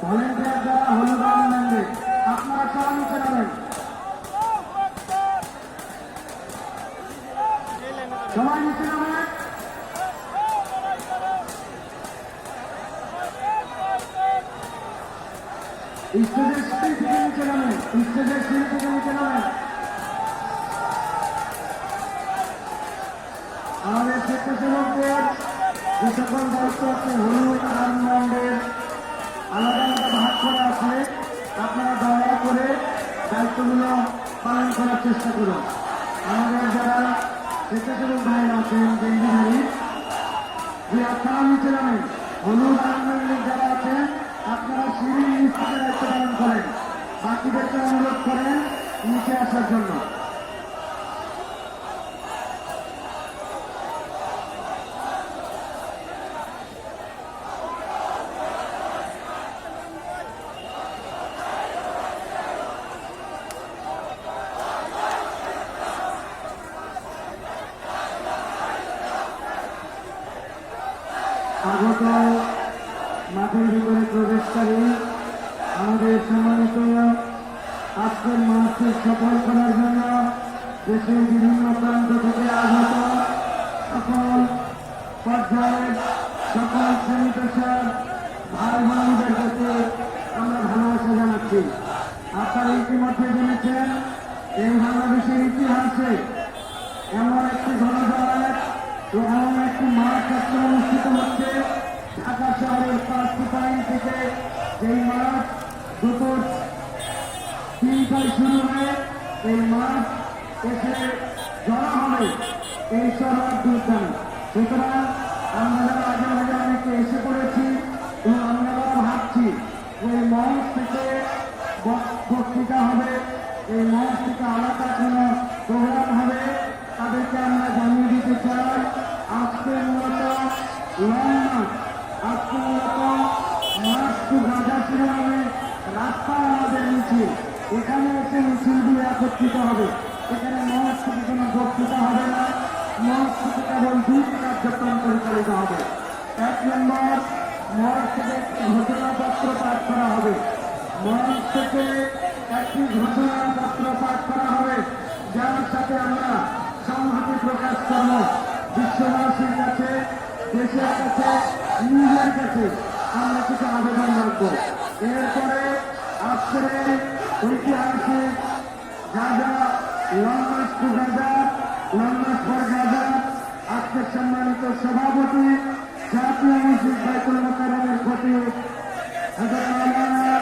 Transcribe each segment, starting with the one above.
Volunteer যারা হলুদ আনন্দে আপনারা চলা নিচে নামেন, সবাই নিচে নামেন। স্টেজের সিঁড়ি থেকে নিচে নামেন, স্টেজের সিঁড়ি থেকে নিচে নামেন। আমাদের স্বেচ্ছাসেবকদের যে সকল দায়িত্ব আছে হলুদ আনন্দের আলাদা আলাদা ভাগ করা আছে, আপনারা দয়া করে দায়িত্বগুলো পালন করার চেষ্টা করুন। আমাদের যারা স্বেচ্ছাসেবক ভাইয়েরা আছেন বেঞ্জিধারী, যে আপনারা নিচে নামেন, হলুদ আনন্দের যারা আছেন আপনারা সিঁড়ি নিচ থেকে দায়িত্ব পালন করেন, বাকিদেরকে অনুরোধ করেন নিচে আসার জন্য। আগত মাঠের ভিতরে প্রবেশকারী আমাদের সম্মানিত আজকের মাসকে সফল করার জন্য দেশের বিভিন্ন প্রান্ত থেকে আগত সকল পর্যায়ের সকল শ্রেণী পেশার ভাই বোনদের কাছে আমরা ভালোবাসা জানাচ্ছি। আপনারা ইতিমধ্যে জেনেছেন এই বাংলাদেশের ইতিহাসে এমন একটি গণজমায়েত ও এমন একটি মাঠ আজকে অনুষ্ঠিত হচ্ছে ঢাকা শহরের 5টি পয়েন্ট থেকে। এই মাঠ দুপুর 3টায় শুরু হয়ে এই মাঠ এসে জড়া হবে এই শহর দুর্দান। সুতরাং আমরা যারা আগে আগে অনেকে এসে পড়েছি এবং আমরা ভাবছি ওই মঞ্চ থেকে বক্তৃতা হবে, এই মঞ্চ থেকে আলাদা কোনো প্রোগ্রাম হবে, তাদেরকে আমরা জানিয়ে দিতে চাই আজকে মূলত লং মার্চ, আজকে মূলত মার্চ টু গাজা শিরোনামে রাস্তায় আমাদের মিছিল, এখানে এসে মিছিলগুলো একত্রিত হবে। এখানে মঞ্চ থেকে কোনো বক্তৃতা হবে না, মঞ্চ থেকে কেবল 2টি কার্যক্রম পরিচালিত হবে। 1 নম্বর, মঞ্চ থেকে একটি ঘোষণাপত্র পাঠ করা হবে, মঞ্চ থেকে একটি ঘোষণাপত্র পাঠ করা হবে যার সাথে আমরা সংহতি প্রকাশ করব বিশ্ববাসীর কাছে, দেশের কাছে, নিজের কাছে আমরা কিছু আবেদন রাখবো। এরপরে আজকের এই ঐতিহাসিক Gaza long March two Gaza, long March for Gaza, আজকের সম্মানিত সভাপতি জাতীয় মসজিদ বাইতুল মোকাররমের খতিব হযরত মাওলানা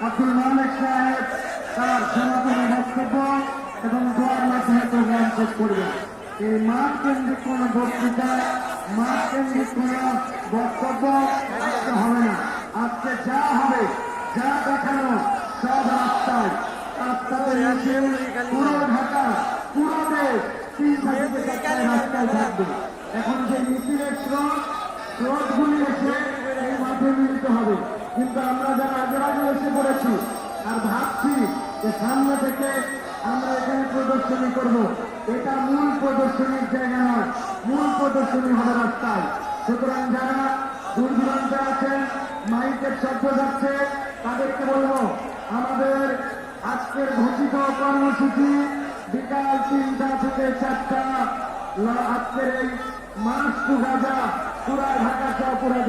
আব্দুল মালিক সাহেব তার সমাপনী বক্তব্য এবং দোয়ার মাধ্যমে প্রোগ্রাম শেষ করবেন। এই মাঠ কেন্দ্রিক কোন বক্তৃতা, মাঠ কেন্দ্রিক কোন বক্তব্য আজকে হবে না। আজকে যা হবে, যা দেখানো সব রাস্তায়, রাস্তাতে এসে পুরো ঢাকা, পুরো দেশ 3 রাস্তায় থাকবে। এখন যে মিছিলের স্রোতগুলি এসে এই মাঠে মিলিত হবে, কিন্তু আমরা যারা আগে আগে এসে পড়েছি আর ভাবছি যে সামনে থেকে আমরা এখানে প্রদর্শনী করব, এটা মূল প্রদর্শনীর জায়গা নয়, মূল প্রদর্শনী হবে রাস্তায়। সুতরাং যারা দূর দূরান্তে আছেন, মাইকের শব্দ যাচ্ছে, তাদেরকে বলবো আমাদের আজকের ঘোষিত কর্মসূচি বিকাল 3টা থেকে 4টা। আজকের এই মার্চ টু গাজা পুরা ঢাকা সহ পুরা